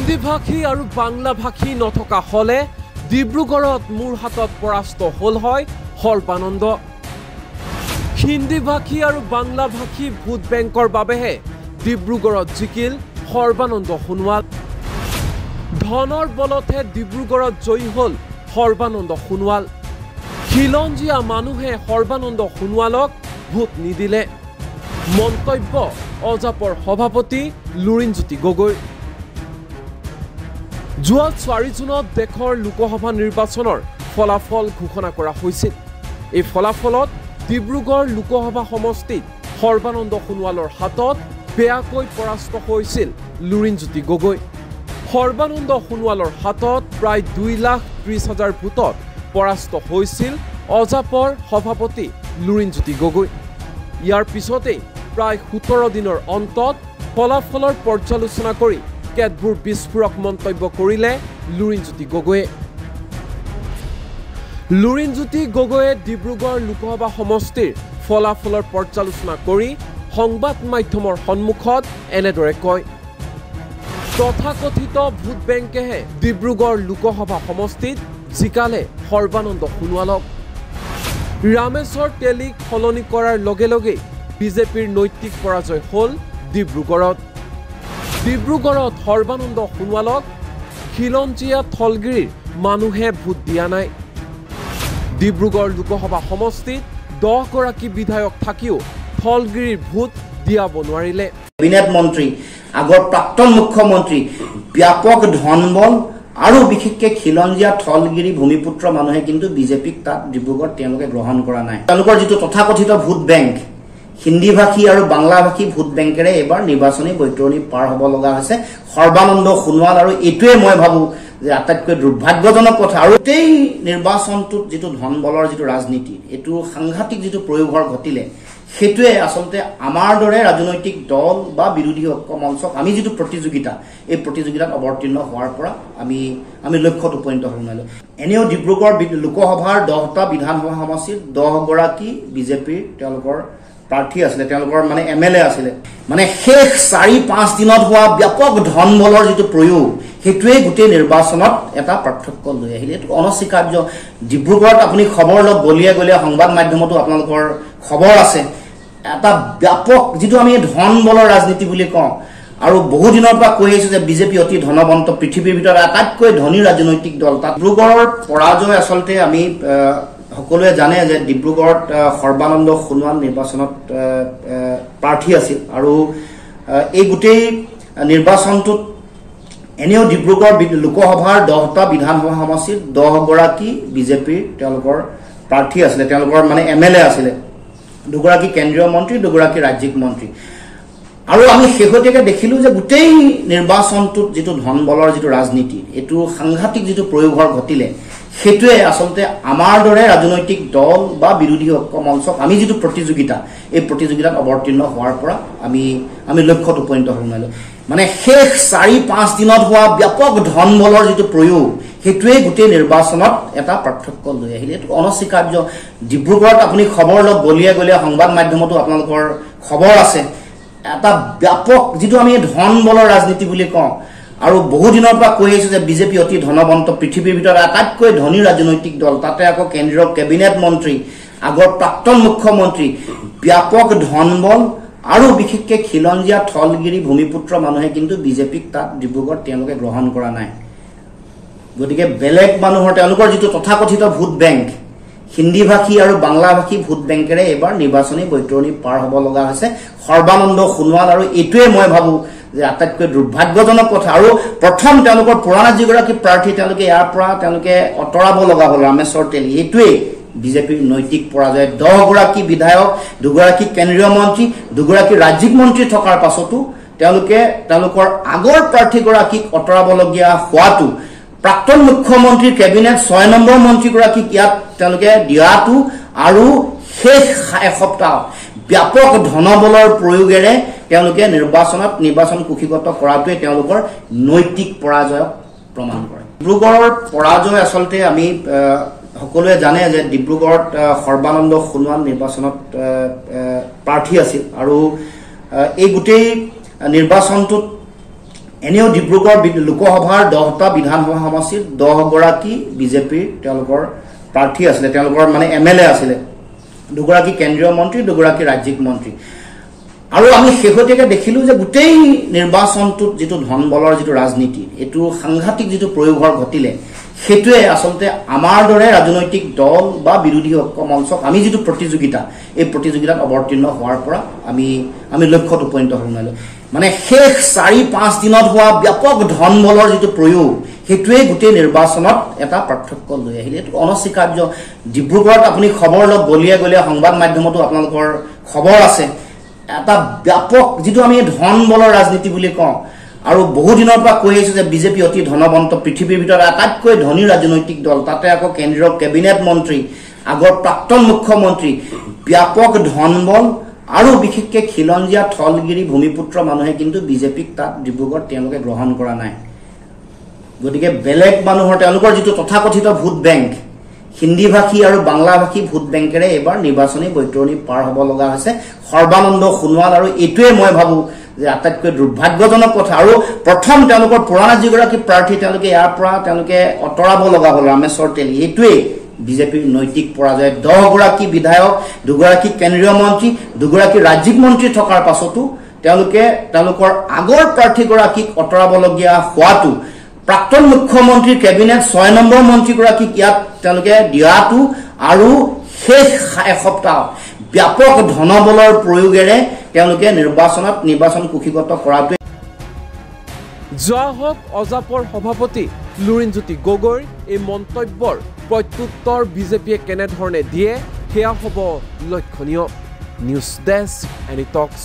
হিন্দী ভাষী আৰু বাংলা ভাষী নথকা হলে ডিব্ৰুগড়ত মোৰ হাতত পৰাস্ত হল হয় সৰ্বানন্দ। হিন্দী ভাষী আৰু বাংলা ভাষী ভোট বেংকৰ বাবেহে ডিব্ৰুগড়ত জিকিল সৰ্বানন্দ সোণোৱাল। ধনৰ বলতহে ডিব্ৰুগড়ত জয়ী হল সৰ্বানন্দ সোণোৱাল। খিলঞ্জীয়া মানুহে সৰ্বানন্দ সোণোৱালক ভোট নিদিলে। মন্তব্য অজাপৰ সভাপতি লুৰিণজ্যোতি গগৈ। যোৱা 4 জুনত দেশৰ লোকসভা নিৰ্বাচনৰ ফলাফল ঘোষণা কৰা হৈছিল। এই ফলাফলত ডিব্ৰুগড় লোকসভা সমষ্টিত সৰ্বানন্দ সোণোৱালৰ হাতত বেয়াকৈ পৰাস্ত হৈছিল লুৰিণজ্যোতি গগৈ। সৰ্বানন্দ সোণোৱালৰ হাতত প্ৰায় 2,30,000 ভোটত পৰাস্ত হৈছিল অজাপৰ সভাপতি লুৰিণজ্যোতি গগৈ। ইয়াৰ পিছতেই প্ৰায় 17 দিনৰ অন্তত ফলাফলৰ পৰ্যালোচনা কৰি কেতবোৰ বিস্ফোৰক মন্তব্য কৰিলে লুৰিণজ্যোতি গগৈয়ে। লুৰিণজ্যোতি গগৈয়ে ডিব্ৰুগড় লোকসভা সমষ্টিৰ ফলাফলৰ পৰ্যালোচনা কৰি সংবাদ মাধ্যমৰ সন্মুখত এনেদৰে কয়, তথাকথিত ভোট বেংকেহে ডিব্ৰুগড় লোকসভা সমষ্টিত জিকালে সৰ্বানন্দ সোণোৱালক। ৰামেশ্বৰ তেলীক সলনি কৰাৰ লগে লগেই বিজেপিৰ নৈতিক পৰাজয় হল ডিব্ৰুগড়ত। ডিব্ৰুগড়ত সৰ্বানন্দ সোণোৱালক খিলঞ্জীয়া থলগিৰিৰ মানুহে ভোট দিয়া নাই। ডিব্ৰুগড় লোকসভা সমষ্টিত 10 গৰাকী বিধায়ক থাকিও থলগিৰিৰ ভোট দিয়াব নোৱাৰিলে। কেবিনেট মন্ত্ৰী, আগৰ প্ৰাক্তন মুখ্যমন্ত্ৰী, ব্যাপক ধনবল আৰু বিশেষকৈ খিলঞ্জীয়া থলগিৰি ভূমিপুত্ৰ মানুহে কিন্তু বিজেপিক তাত ডিব্ৰুগড়ত তেওঁলোকে গ্ৰহণ কৰা নাই। তেওঁলোকৰ যিটো তথাকথিত ভোট বেংক, হিন্দী ভাষী আৰু বাংলা ভাষী ভোট বেংকেৰে এইবাৰ নিৰ্বাচনী বৈতৰণি পাৰ হ'ব লগা হৈছে সৰ্বানন্দ সোণোৱাল। আৰু এইটোৱে মই ভাবোঁ যে আটাইতকৈ দুৰ্ভাগ্যজনক কথা। আৰু এই নিৰ্বাচনটোত যিটো ধনবলৰ যিটো ৰাজনীতি, এইটো সাংঘাতিক যিটো প্ৰয়োভৰ ঘটিলে, সেইটোৱে আচলতে আমাৰ দৰে ৰাজনৈতিক দল বা বিৰোধী ঐক্য মঞ্চক আমি যিটো প্ৰতিযোগিতা, এই প্ৰতিযোগিতাত অৱতীৰ্ণ হোৱাৰ পৰা আমি লক্ষ্যত উপনীত হ'ব নোৱাৰিলোঁ। এনেও ডিব্ৰুগড় লোকসভাৰ 10টা বিধানসভা সমষ্টিত 10 গৰাকী বিজেপিৰ তেওঁলোকৰ প্ৰাৰ্থী আছিলে, তেওঁলোকৰ মানে MLA আছিলে। মানে শেষ 4-5 দিনত হোৱা ব্যাপক ধনবলৰ যিটো প্ৰয়োগ, সেইটোৱে গোটেই নিৰ্বাচনত এটা পাৰ্থক্য লৈ আহিলে। এইটো অনস্বীকাৰ্য। ডিব্ৰুগড়ত আপুনি খবৰ লওক, গলিয়ে গলিয়ে সংবাদ মাধ্যমতো আপোনালোকৰ খবৰ আছে, এটা ব্যাপক যিটো আমি ধনবলৰ ৰাজনীতি বুলি কওঁ। আৰু বহুদিনৰ পৰা কৈ আহিছোঁ যে বিজেপি অতি ধনৱন্ত, পৃথিৱীৰ ভিতৰত আটাইতকৈ ধনী ৰাজনৈতিক দল। তাত ডিব্ৰুগড়ৰ পৰাজয় আচলতে আমি সকলোৱে জানে যে ডিব্ৰুগড়ত সৰ্বানন্দ সোণোৱাল নিৰ্বাচনত প্ৰাৰ্থী আছিল। আৰু এই গোটেই নিৰ্বাচনটোত এনেও ডিব্ৰুগড় লোকসভাৰ 10টা বিধানসভা সমষ্টিত 10 গৰাকী বিজেপিৰ তেওঁলোকৰ প্ৰাৰ্থী আছিলে, তেওঁলোকৰ মানে MLA আছিলে। 2 গৰাকী কেন্দ্ৰীয় মন্ত্ৰী, 2 গৰাকী ৰাজ্যিক মন্ত্ৰী। আৰু আমি শেহতীয়াকৈ দেখিলোঁ যে গোটেই নিৰ্বাচনটোত যিটো ধনবলৰ যিটো ৰাজনীতি, এইটো সাংঘাতিক যিটো প্ৰয়োভৰ ঘটিলে, সেইটোৱে আচলতে আমাৰ দৰে ৰাজনৈতিক দল বা বিৰোধী ঐক্য মঞ্চক আমি যিটো প্ৰতিযোগিতা, এই প্ৰতিযোগিতাত অৱতীৰ্ণ হোৱাৰ পৰা আমি লক্ষ্যত উপনীত হ'ব নোৱাৰিলোঁ। মানে শেষ 4-5 দিনত হোৱা ব্যাপক ধনবলৰ যিটো প্ৰয়োগ, সেইটোৱে গোটেই নিৰ্বাচনত এটা পাৰ্থক্য লৈ আহিলে। এইটো অনস্বীকাৰ্য। ডিব্ৰুগড়ত আপুনি খবৰ লওক, গলিয়ে গলিয়ে সংবাদ মাধ্যমতো আপোনালোকৰ খবৰ আছে, এটা ব্যাপক যিটো আমি ধনবলৰ ৰাজনীতি বুলি কওঁ। আৰু বহুদিনৰ পৰা কৈ আহিছোঁ যে বিজেপি অতি ধনৱন্ত, পৃথিৱীৰ ভিতৰত আটাইতকৈ ধনী ৰাজনৈতিক দল। তাতে আকৌ কেন্দ্ৰীয় কেবিনেট মন্ত্ৰী, আগৰ প্ৰাক্তন মুখ্যমন্ত্ৰী, ব্যাপক ধনবল আৰু বিশেষকৈ খিলঞ্জীয়া থলগিৰি ভূমিপুত্ৰ মানুহে কিন্তু বিজেপিক তাত ডিব্ৰুগড়ত তেওঁলোকে গ্ৰহণ কৰা নাই। গতিকে বেলেগ মানুহৰ তেওঁলোকৰ যিটো তথাকথিত ভোট বেংক, হিন্দী ভাষী আৰু বাংলা ভাষী ভোট বেংকেৰে এইবাৰ নিৰ্বাচনী বৈতৰণি পাৰ হ'ব লগা হৈছে সৰ্বানন্দ সোণোৱাল। আৰু এইটোৱে মই ভাবোঁ যে আটাইতকৈ দুৰ্ভাগ্যজনক কথা। আৰু প্ৰথম তেওঁলোকৰ পুৰণা যিগৰাকী প্ৰাৰ্থী, তেওঁলোকে ইয়াৰ পৰা আঁতৰাব লগা হ'ল, ৰামেশ্বৰ তেলী। এইটোৱেই বিজেপিৰ নৈতিক পৰাজয়। 10 গৰাকী বিধায়ক, 2 গৰাকী কেন্দ্ৰীয় মন্ত্ৰী, 2 গৰাকী ৰাজ্যিক মন্ত্ৰী থকাৰ পাছতো তেওঁলোকে তেওঁলোকৰ আগৰ প্ৰাৰ্থীগৰাকীক আঁতৰাবলগীয়া হোৱাটো, প্ৰাক্তন মুখ্যমন্ত্ৰীৰ কেবিনেট 6 নম্বৰ মন্ত্ৰীগৰাকীক ইয়াত তেওঁলোকে দিয়াটো, আৰু শেষ এসপ্তাহ ব্যাপক ধনবলৰ প্ৰয়োগেৰে তেওঁলোকে নিৰ্বাচন কুক্ষিগত কৰাটোৱে তেওঁলোকৰ নৈতিক পৰাজয়ক প্ৰমাণ কৰে। ডিব্ৰুগড়ৰ পৰাজয় আচলতে আমি সকলোৱে জানে যে ডিব্ৰুগড়ত সৰ্বানন্দ সোণোৱাল নিৰ্বাচনত প্ৰাৰ্থী আছিল। আৰু এই গোটেই নিৰ্বাচনটোত এনেও ডিব্ৰুগড় লোকসভাৰ 10টা বিধানসভা সমষ্টিৰ 10 গৰাকী বিজেপিৰ তেওঁলোকৰ প্ৰাৰ্থী আছিলে, তেওঁলোকৰ মানে MLA আছিলে, 2 গৰাকী কেন্দ্ৰীয় মন্ত্ৰী, 2 গৰাকী ৰাজ্যিক মন্ত্ৰী। আৰু আমি শেহতীয়াকৈ দেখিলোঁ যে গোটেই নিৰ্বাচনটোত যিটো ধনবলৰ যিটো ৰাজনীতি, এইটো সাংঘাতিক যিটো প্ৰয়োগ ঘটিলে, সেইটোৱে আচলতে আমাৰ দৰে ৰাজনৈতিক দল বা বিৰোধী মঞ্চক আমি যিটো প্ৰতিযোগিতা, এই প্ৰতিযোগিতাত অৱতীৰ্ণ হোৱাৰ পৰা আমি লক্ষ্যত উপনীত হ'ব নোৱাৰিলোঁ। মানে শেষ 4-5 দিনত হোৱা ব্যাপক ধনবলৰ যিটো প্ৰয়োগ, সেইটোৱে গোটেই নিৰ্বাচনত এটা পাৰ্থক্য লৈ আহিলে। এইটো অনস্বীকাৰ্য। ডিব্ৰুগড়ত আপুনি খবৰ লওক, গলিয়ে গলিয়ে সংবাদ মাধ্যমতো আপোনালোকৰ খবৰ আছে, এটা ব্যাপক যিটো আমি ধনবলৰ ৰাজনীতি বুলি কওঁ, আৰু বহু দিনৰ পৰা কৈ আহিছোঁ যে বিজেপি অতি ধনৱন্ত, পৃথিৱীৰ ভিতৰত আটাইতকৈ ধনী ৰাজনৈতিক দল, তাতে আকৌ কেন্দ্ৰীয় কেবিনেট মন্ত্ৰী, আগৰ প্ৰাক্তন মুখ্যমন্ত্ৰী, ব্যাপক ধনবল আৰু বিশেষকৈ খিলঞ্জীয়া থলগিৰি ভূমিপুত্ৰ মানুহে কিন্তু বিজেপিক তাত ডিব্ৰুগড়ত তেওঁলোকে গ্ৰহণ কৰা নাই। গতিকে বেলেগ মানুহৰ তেওঁলোকৰ যিটো তথাকথিত ভোট বেংক, হিন্দীভাষী আৰু বাংলাভাষী ভোট বেংকেৰে এইবাৰ নিৰ্বাচনী বৈতৰণি পাৰ হ'ব লগা হৈছে সৰ্বানন্দ সোণোৱাল। আৰু এইটোৱে মই ভাবোঁ যে আটাইতকৈ দুৰ্ভাগ্যজনক কথা। আৰু প্ৰথম তেওঁলোকৰ পুৰণা যিগৰাকী প্ৰাৰ্থী তেওঁলোকে ইয়াৰ পৰা আঁতৰাব লগা হ'ল, ৰামেশ্বৰ তেলী। এইটোৱেই বিজেপিৰ নৈতিক পৰাজয়। 10 গৰাকী বিধায়ক, 2 গৰাকী কেন্দ্ৰীয় মন্ত্ৰী, 2 গৰাকী ৰাজ্যিক মন্ত্ৰী থকাৰ পাছতো তেওঁলোকে তেওঁলোকৰ আগৰ প্ৰাৰ্থীগৰাকীক আঁতৰাবলগীয়া হোৱাটো, প্ৰাক্তন মুখ্যমন্ত্ৰীৰ কেবিনেট 6 নম্বৰ মন্ত্ৰীগৰাকীক ইয়াত তেওঁলোকে দিয়াটো, আৰু শেষ এসপ্তাহ ব্যাপক ধনবলৰ প্ৰয়োগেৰে তেওঁলোকে নিৰ্বাচন কুক্ষিগত কৰাটো। যোৱা হওক অজাপৰ সভাপতি লুৰিণজ্যোতি গগৈৰ এই মন্তব্যৰ প্ৰত্যুত্তৰ বিজেপিয়ে কেনেধৰণে দিয়ে সেয়া হ'ব লক্ষণীয়। নিউজ ডেস্ক, এনি টক্স।